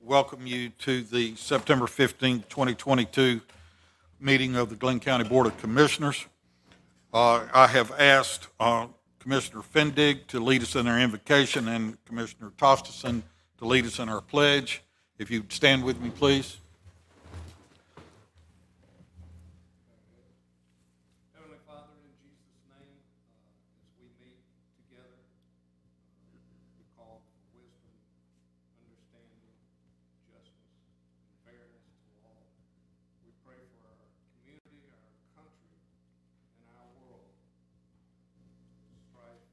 welcome you to the September 15, 2022 meeting of the Glynn County Board of Commissioners. I have asked Commissioner Fendig to lead us in our invocation and Commissioner Tostison to lead us in our pledge. If you'd stand with me, please. Heavenly Father, in Jesus' name, as we meet together, we call for wisdom, understanding, justice, and fairness to all. We pray for our community, our country, and our world. Strife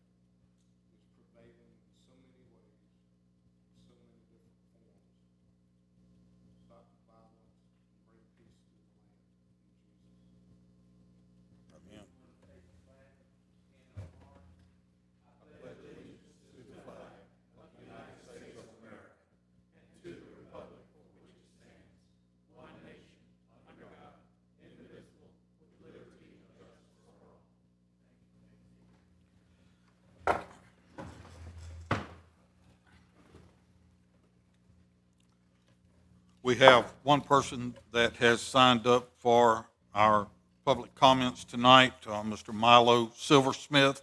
is prevailing in so many ways, in so many different forms. Stop the violence and bring peace to the land. In Jesus' name. Amen. We have one person that has signed up for our public comments tonight, Mr. Milo Silversmith.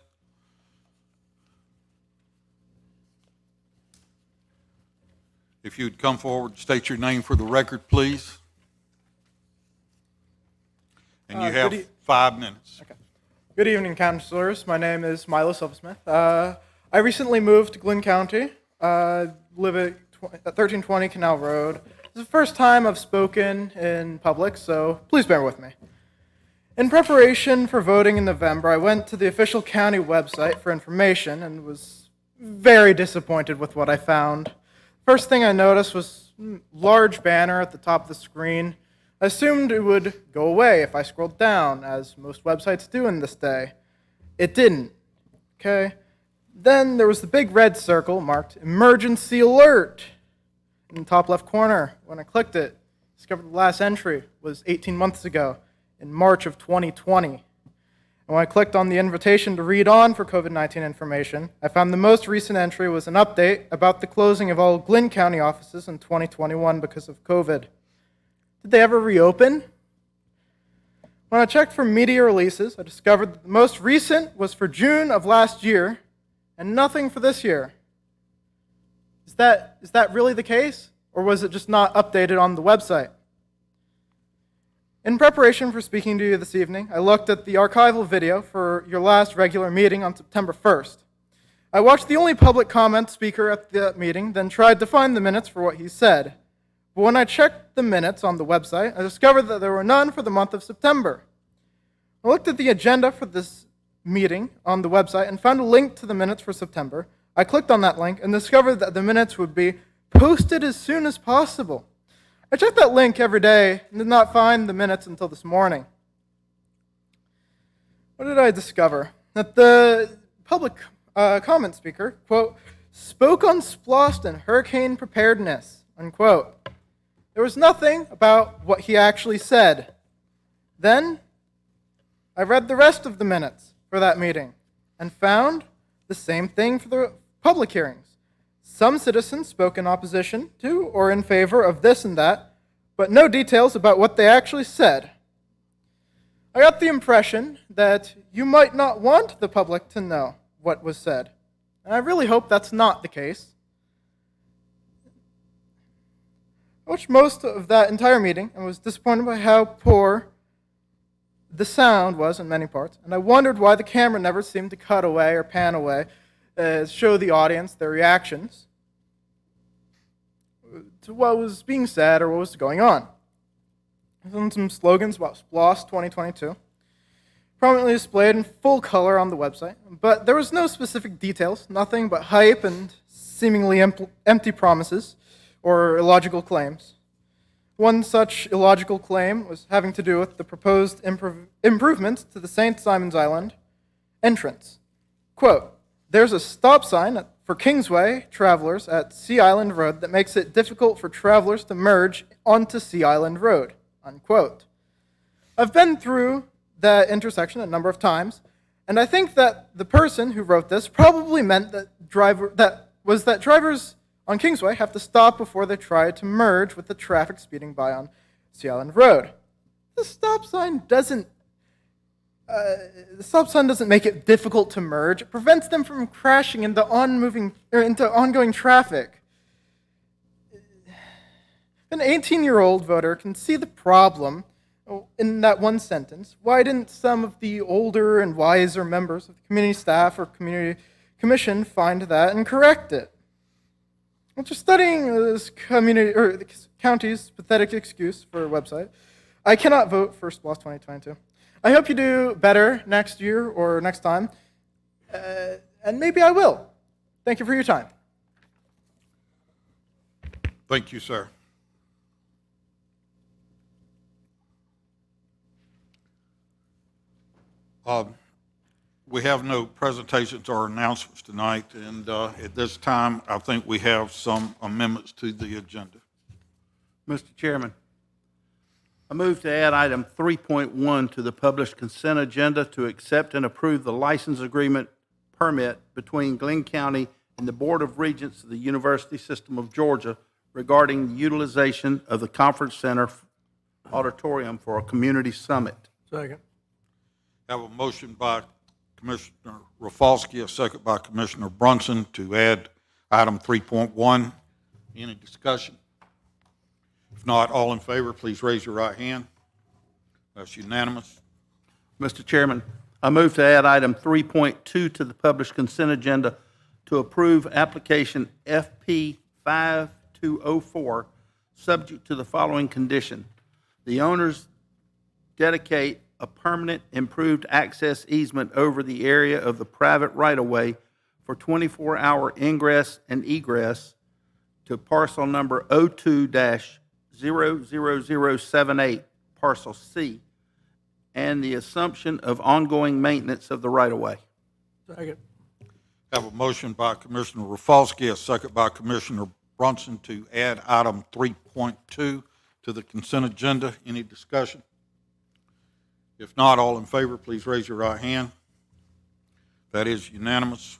If you'd come forward, state your name for the record, please. And you have 5 minutes. Okay. Good evening, councilors. My name is Milo Silversmith. I recently moved to Glynn County. Live at 1320 Canal Road. This is the first time I've spoken in public, so please bear with me. In preparation for voting in November, I went to the official county website for information and was very disappointed with what I found. First thing I noticed was a large banner at the top of the screen. I assumed it would go away if I scrolled down, as most websites do in this day. It didn't. Okay? Then there was the big red circle marked Emergency Alert in the top left corner. When I clicked it, I discovered the last entry was 18 months ago, in March of 2020. And when I clicked on the invitation to read on for COVID-19 information, I found the most recent entry was an update about the closing of all Glynn County offices in 2021 because of COVID. Did they ever reopen? When I checked for media releases, I discovered that the most recent was for June of last year, and nothing for this year. Is that really the case? Or was it just not updated on the website? In preparation for speaking to you this evening, I looked at the archival video for your last regular meeting on September 1st. I watched the only public comment speaker at that meeting, then tried to find the minutes for what he said. But when I checked the minutes on the website, I discovered that there were none for the month of September. I looked at the agenda for this meeting on the website and found a link to the minutes for September. I clicked on that link and discovered that the minutes would be posted as soon as possible. I checked that link every day and did not find the minutes until this morning. What did I discover? That the public comment speaker, quote, spoke on SPLOST and hurricane preparedness, unquote. There was nothing about what he actually said. Then I read the rest of the minutes for that meeting and found the same thing for the public hearings. Some citizens spoke in opposition to or in favor of this and that, but no details about what they actually said. I got the impression that you might not want the public to know what was said, and I really hope that's not the case. I watched most of that entire meeting and was disappointed by how poor the sound was in many parts, and I wondered why the camera never seemed to cut away or pan away, show the audience their reactions to what was being said or what was going on. I found some slogans about SPLOST 2022, prominently displayed in full color on the website, but there was no specific details, nothing but hype and seemingly empty promises or illogical claims. One such illogical claim was having to do with the proposed improvements to the St. Simons Island entrance. Quote, there's a stop sign for Kingsway travelers at Sea Island Road that makes it difficult for travelers to merge onto Sea Island Road, unquote. I've been through that intersection a number of times, and I think that the person who wrote this probably meant that drivers on Kingsway have to stop before they try to merge with the traffic speeding by on Sea Island Road. The stop sign doesn't make it difficult to merge. It prevents them from crashing into ongoing traffic. An 18-year-old voter can see the problem in that one sentence. Why didn't some of the older and wiser members of the community staff or community commission find that and correct it? After studying this the county's pathetic excuse for a website, I cannot vote for SPLOST 2022. I hope you do better next year or next time, and maybe I will. Thank you for your time. Thank you, sir. We have no presentations or announcements tonight, and at this time, I think we have some amendments to the agenda. Mr. Chairman, I move to add item 3.1 to the published consent agenda to accept and approve the license agreement permit between Glynn County and the Board of Regents of the University System of Georgia regarding the utilization of the Conference Center auditorium for a community summit. Second. Have a motion by Commissioner Rafalski, a second by Commissioner Brunson to add item 3.1. Any discussion? If not, all in favor, please raise your right hand. That's unanimous. Mr. Chairman, I move to add item 3.2 to the published consent agenda to approve application FP 5204, subject to the following condition. The owners dedicate a permanent improved access easement over the area of the private right-of-way for 24-hour ingress and egress to parcel number 02-00078, parcel C, and the assumption of ongoing maintenance of the right-of-way. Second. Have a motion by Commissioner Rafalski, a second by Commissioner Brunson to add item 3.2 to the consent agenda. Any discussion? If not, all in favor, please raise your right hand. That is unanimous.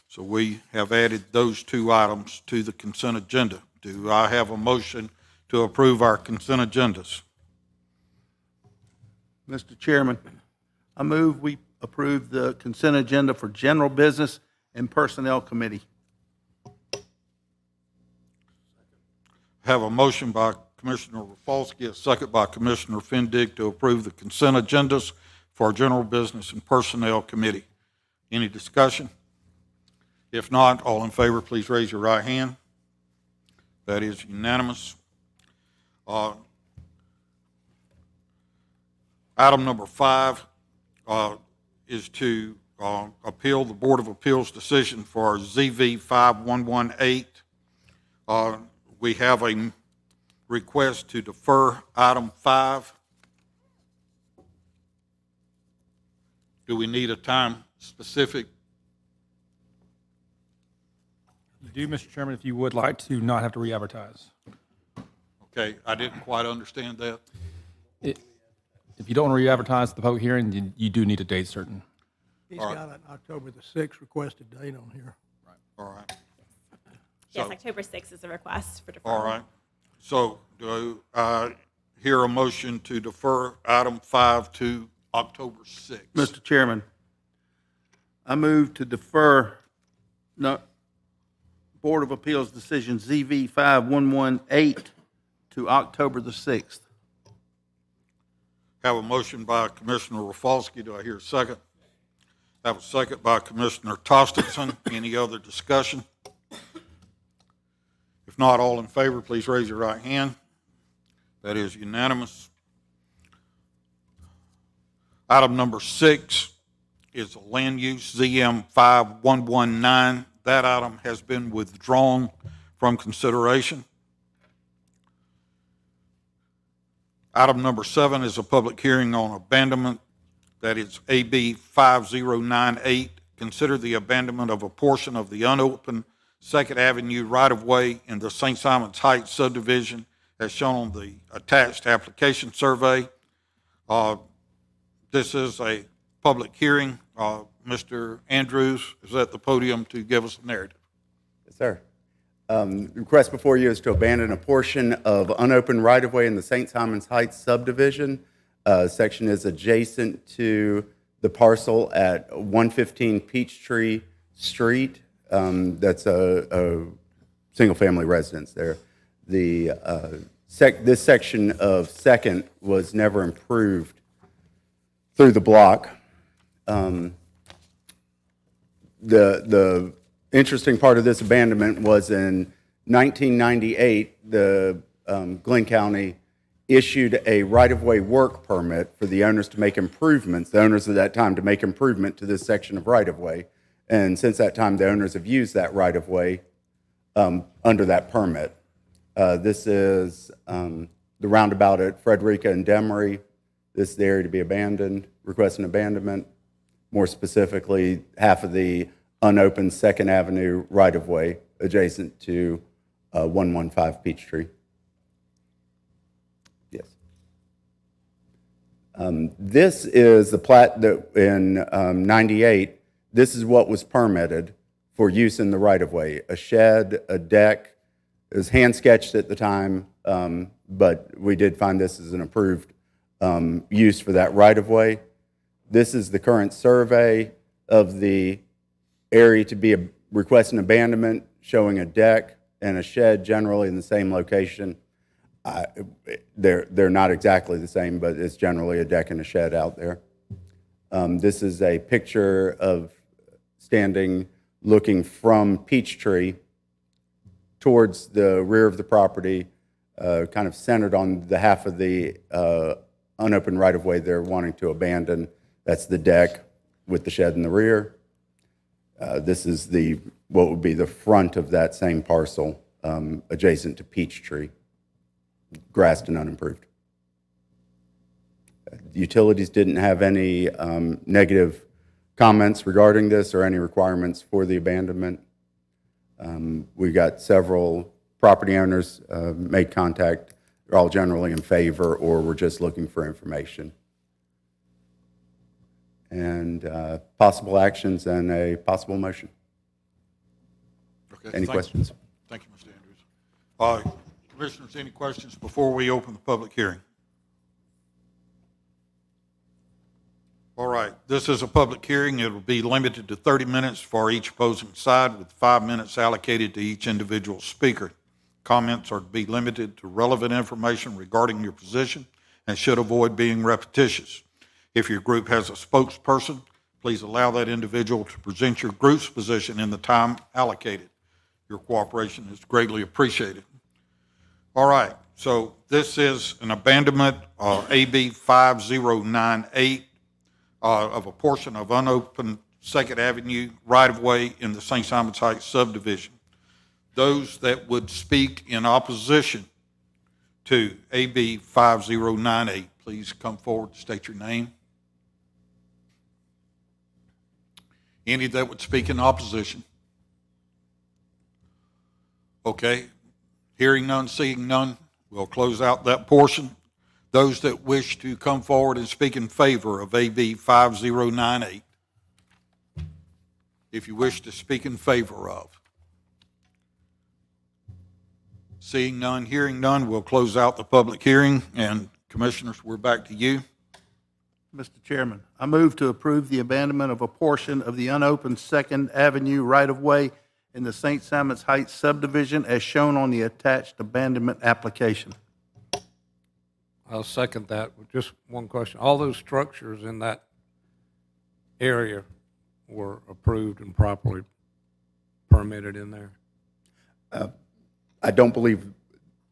So we have added those two items to the consent agenda. Do I have a motion to approve our consent agendas? Mr. Chairman, I move we approve the consent agenda for General Business and Personnel Committee. Have a motion by Commissioner Rafalski, a second by Commissioner Fendig to approve the consent agendas for our General Business and Personnel Committee. Any discussion? If not, all in favor, please raise your right hand. That is unanimous. Item number 5 is to appeal the Board of Appeals decision for ZV 5118. We have a request to defer item 5. Do we need a time specific? You do, Mr. Chairman, if you would like to not have to re-advertise. Okay, I didn't quite understand that. If you don't want to re-advertise the public hearing, you do need a date certain. He's All right. got an October the 6th requested date on here. All right. Yes, So- October 6th is a request for deferral. All right. So do I hear a motion to defer item 5 to October 6th? Mr. Chairman, I move to defer Board of Appeals decision ZV 5118 to October the 6th. Have a motion by Commissioner Rafalski. Do I hear a second? Have a second by Commissioner Tostenson. Any other discussion? If not, all in favor, please raise your right hand. That is unanimous. Item number 6 is a land use ZM 5119. That item has been withdrawn from consideration. Item number 7 is a public hearing on abandonment. That is AB 5098. Consider the abandonment of a portion of the unopened 2nd Avenue right-of-way in the St. Simons Heights subdivision as shown on the attached application survey. This is a public hearing. Mr. Andrews is at the podium to give us a narrative. Yes, sir. The request before you is to abandon a portion of unopened right-of-way in the St. Simons Heights subdivision. Section is adjacent to the parcel at 115 Peachtree Street. That's a single-family residence there. This section of Second was never improved through the block. The interesting part of this abandonment was in 1998, the Glynn County issued a right-of-way work permit for the owners to make improvements, the owners at that time to make improvement to this section of right-of-way. And since that time, the owners have used that right-of-way under that permit. This is the roundabout at Frederica and Demery. This is the area to be abandoned, requesting abandonment. More specifically, half of the unopened Second Avenue right-of-way adjacent to 115 Peachtree. Yes. This is the plat that in 98, this is what was permitted for use in the right-of-way. A shed, a deck. It was hand-sketched at the time, but we did find this as an approved use for that right-of-way. This is the current survey of the area to be requesting abandonment, showing a deck and a shed generally in the same location. They're not exactly the same, but it's generally a deck and a shed out there. This is a picture of standing, looking from Peachtree towards the rear of the property, kind of centered on the half of the unopened right-of-way they're wanting to abandon. That's the deck with the shed in the rear. This is what would be the front of that same parcel, adjacent to Peachtree, grassed and unimproved. Utilities didn't have any negative comments regarding this or any requirements for the abandonment. We got several property owners made contact. They're all generally in favor or were just looking for information. And possible actions and a possible motion. Okay, Any questions? Thank you, Mr. Andrews. Commissioners, any questions before we open the public hearing? All right, this is a public hearing. It will be limited to 30 minutes for each opposing side, with 5 minutes allocated to each individual speaker. Comments are to be limited to relevant information regarding your position and should avoid being repetitious. If your group has a spokesperson, please allow that individual to present your group's position in the time allocated. Your cooperation is greatly appreciated. All right, so this is an abandonment, AB 5098, of a portion of unopened Second Avenue right-of-way in the St. Simons Heights subdivision. Those that would speak in opposition to AB 5098, please come forward, state your name. Any that would speak in opposition? Okay. Hearing none, seeing none, we'll close out that portion. Those that wish to come forward and speak in favor of AB 5098, if you wish to speak in favor of. Seeing none, hearing none, we'll close out the public hearing. And Commissioners, we're back to you. Mr. Chairman, I move to approve the abandonment of a portion of the unopened Second Avenue right-of-way in the St. Simons Heights subdivision as shown on the attached abandonment application. I'll second that with just one question. All those structures in that area were approved and properly permitted in there? I don't believe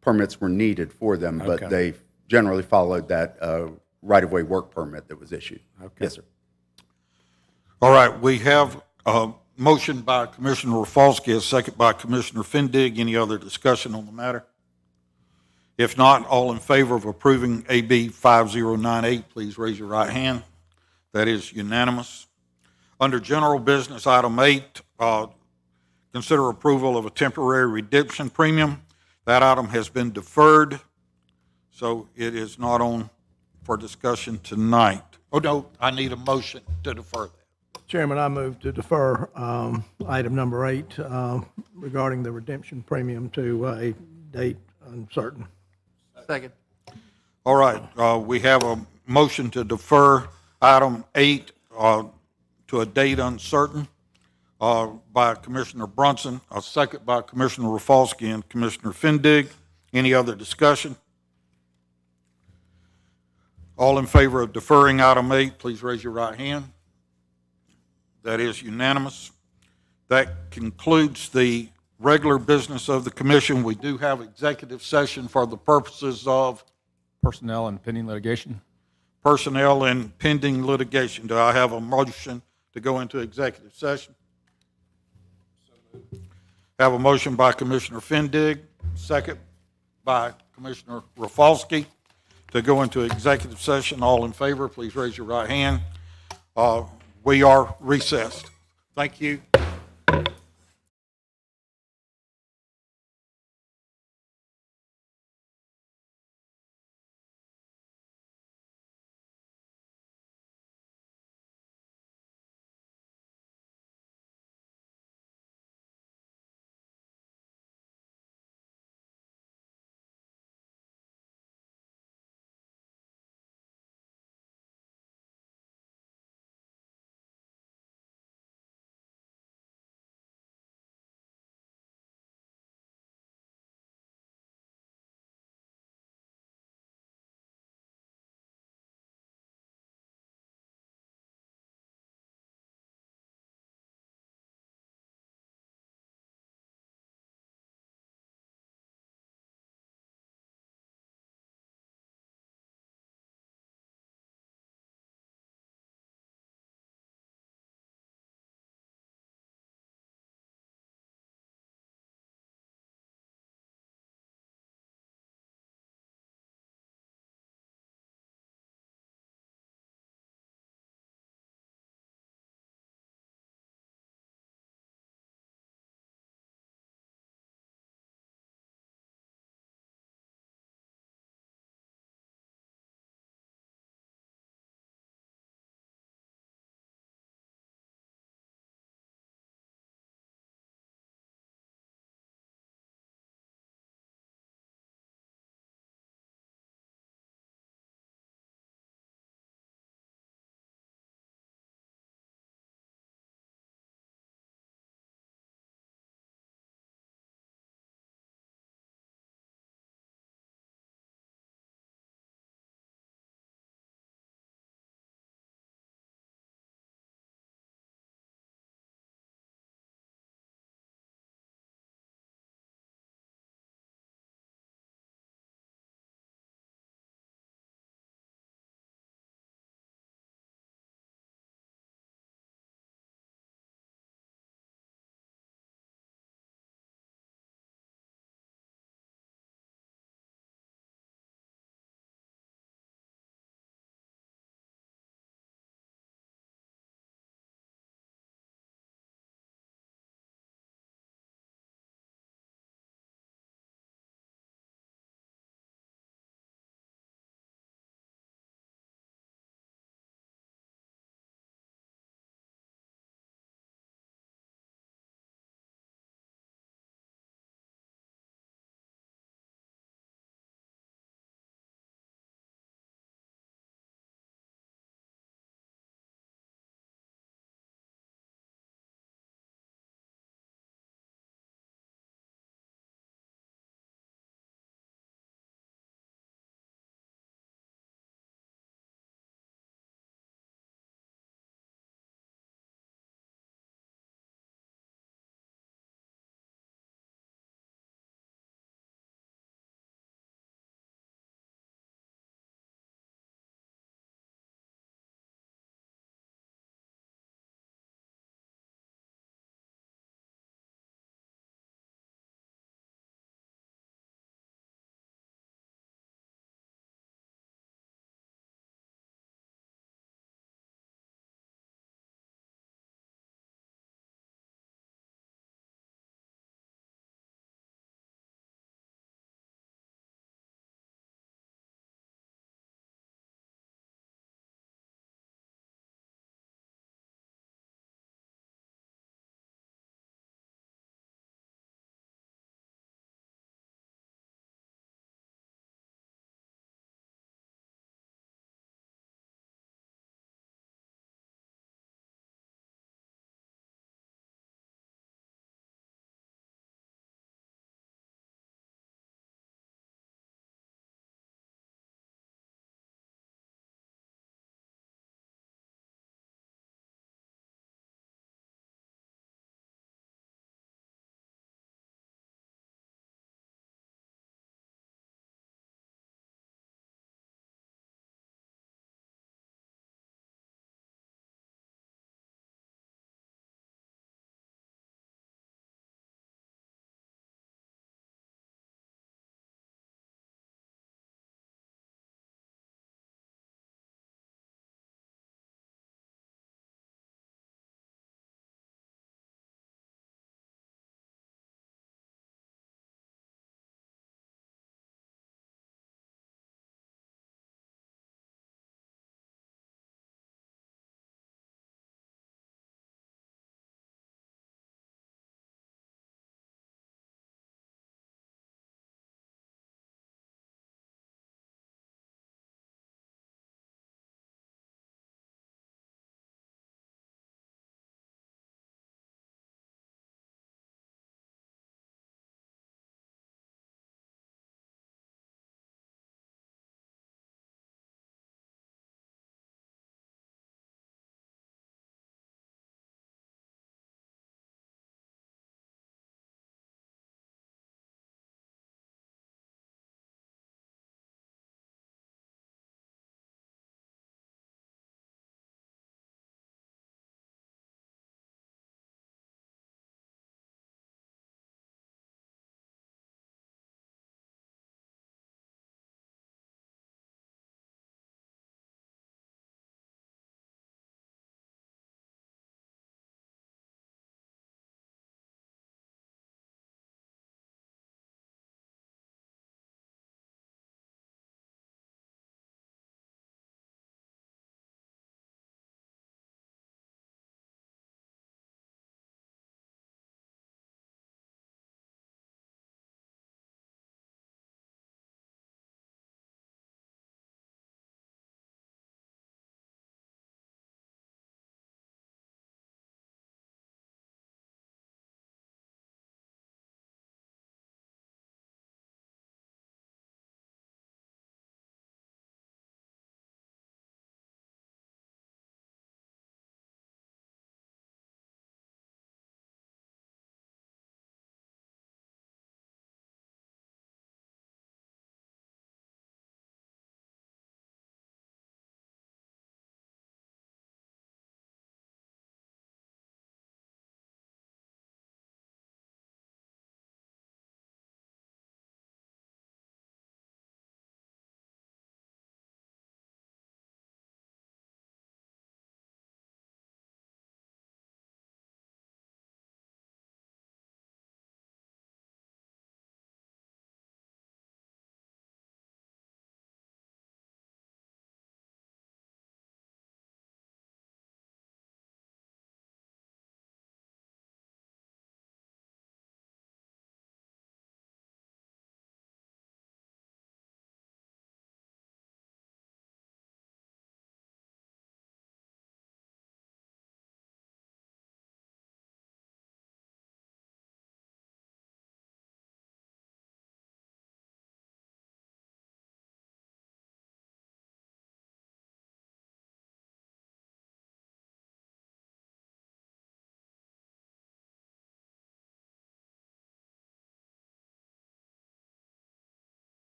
permits were needed for them, but Okay. they generally followed that right-of-way work permit that was issued. Okay. Yes, sir. All right, we have a motion by Commissioner Rafalski, a second by Commissioner Fendig. Any other discussion on the matter? If not, all in favor of approving AB 5098, please raise your right hand. That is unanimous. Under general business, item 8, consider approval of a temporary redemption premium. That item has been deferred, so it is not on for discussion tonight. Oh, no, I need a motion to defer that. Chairman, I move to defer item number 8 regarding the redemption premium to a date uncertain. Second. All right, we have a motion to defer item 8 to a date uncertain by Commissioner Brunson, a second by Commissioner Rafalski and Commissioner Fendig. Any other discussion? All in favor of deferring item 8, please raise your right hand. That is unanimous. That concludes the regular business of the commission. We do have executive session for the purposes of Personnel and pending litigation. personnel and pending litigation. Do I have a motion to go into executive session? Have a motion by Commissioner Fendig, second by Commissioner Rafalski to go into executive session. All in favor, please raise your right hand. We are recessed. Thank you.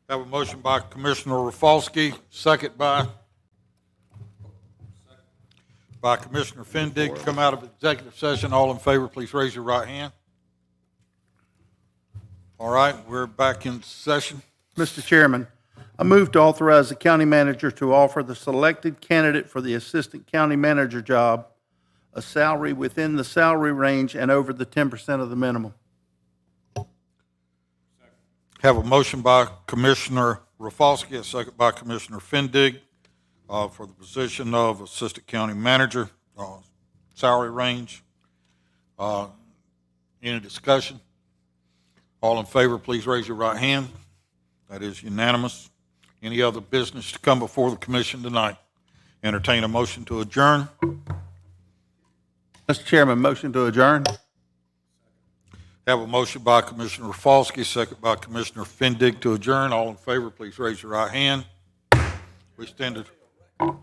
Have a motion by Commissioner Rafalski, second by Commissioner Fendig to come out of executive session. All in favor, please raise your right hand. All right, we're back in session. Mr. Chairman, I move to authorize the county manager to offer the selected candidate for the assistant county manager job a salary within the salary range and over the 10% of the minimum. Have a motion by Commissioner Rafalski, a second by Commissioner Fendig for the position of assistant county manager, salary range. Any discussion? All in favor, please raise your right hand. That is unanimous. Any other business to come before the commission tonight? Entertain a motion to adjourn. Mr. Chairman, motion to adjourn. Have a motion by Commissioner Rafalski, second by Commissioner Fendig to adjourn. All in favor, please raise your right hand. We stand adjourned.